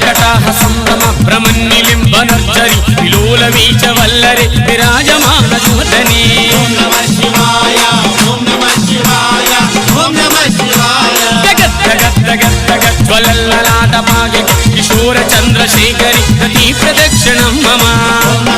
कटाह संभ्रम ब्रह्मन्निलिम्बनर्जरि विलोलवीच वल्लरि विराजमान सुवदने ओम नमः शिवाय ओम नमः शिवाय ओम नमः शिवाय जगत् जगत् जगत् जगत् ज्वलल्ललाटभागे किशोर चंद्रशेखरि नदी प्रदक्षिणं मम